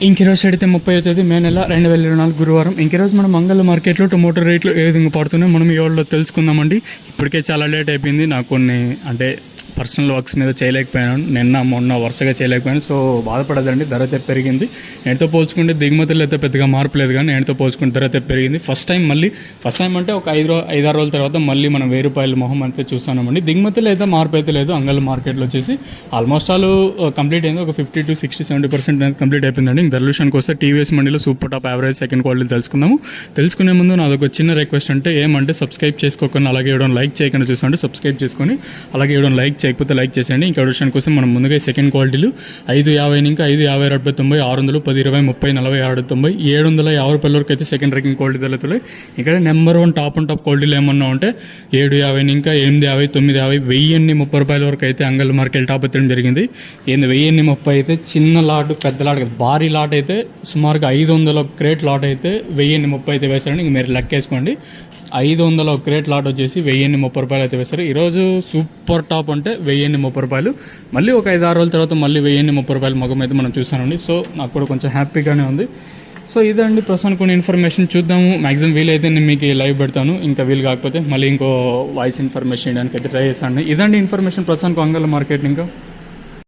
ఇంకీరోజు అయితే 30 మే నెల 2024 గురువారం. ఇంకీరోజు మనం మంగళ మార్కెట్లో టొమాటో రేట్లు ఏ విధంగా పడుతున్నాయి మనం ఈ వాళ్ళలో తెలుసుకుందామండి. ఇప్పటికే చాలా లేట్ అయిపోయింది. నాకు కొన్ని అంటే పర్సనల్ వర్క్స్ మీద చేయలేకపోయాను, నిన్న మొన్న వరుసగా చేయలేకపోయాను. సో బాధపడదండి, ధర అయితే పెరిగింది. నేటితో పోల్చుకుంటే దిగుమతులు అయితే పెద్దగా మార్పు లేదు, కానీ నేటితో పోల్చుకుంటే ధర అయితే పెరిగింది. ఫస్ట్ టైం అంటే ఒక 5-6 రోజుల తర్వాత మళ్ళీ మనం ₹1000 మొహం అయితే చూస్తామండి. దిగుమతులు అయితే మార్పు అయితే లేదు. అంగళ మార్కెట్లో వచ్చేసి ఆల్మోస్ట్ ఆల్ కంప్లీట్ అయింది. ఒక 50 to 60-70% అనేది కంప్లీట్ అయిపోయిందండి. ఇంక ధర విషయానికి వస్తే టీవీఎస్ మండీలో super top average second quality తెలుసుకుందాము. తెలుసుకునే ముందు నాదొక చిన్న రిక్వెస్ట్, అంటే ఏమంటే సబ్స్క్రైబ్ చేసుకోకుండా అలాగే ఇవ్వడం లైక్ చేయకుండా చూస్తుంటే సబ్స్క్రైబ్ చేసుకొని అలాగే ఇవ్వడం లైక్ చేయకపోతే లైక్ చేసేయండి. ఇంకా విషయం కోసం మనం ముందుగా సెకండ్ క్వాలిటీలు 550 ఇంకా 550, 90, 600, 10, 20, 30, 40, 60, 90, ₹750 వరకు అయితే సెకండ్ ర్యాంకింగ్ క్వాలిటీ ధరలుతున్నాయి. ఇక్కడ నెంబర్ 1 టాప్ క్వాలిటీలు ఏమన్నా ఉంటే 750 ఇంకా 850, 950, ₹1030 వరకు అయితే అంగల్ మార్కెట్ టాప్ ఎత్తడం జరిగింది. 1030 అయితే చిన్న లాట్ పెద్ద లాట్ కదా, భారీ లాట్ అయితే సుమారుగా 500 క్రేట్ లాట్ అయితే 1030 అయితే వేశారని ఇంక మీరు లెక్కేసుకోండి. 500 క్రేట్ లాట్ వచ్చేసి ₹1030 అయితే వేస్తారు. ఈరోజు సూపర్ టాప్ అంటే ₹1030. మళ్ళీ ఒక 5-6 రోజుల తర్వాత మళ్ళీ ₹1030 మగం అయితే మనం చూస్తానండి. సో నాకు కూడా కొంచెం హ్యాపీగానే ఉంది. సో ఇదండి ప్రస్తుతానికి కొన్ని ఇన్ఫర్మేషన్ చూద్దాము. మ్యాక్సిమం వీలైతే నేను మీకు లైవ్ పెడతాను, ఇంకా వీలు కాకపోతే మళ్ళీ ఇంకో వాయిస్ ఇన్ఫర్మేషన్ ఇవ్వడానికి అయితే ట్రై చేస్తాను. ఇదండి ఇన్ఫర్మేషన్ ప్రస్తుతానికి అంగళ మార్కెట్. ఇంకా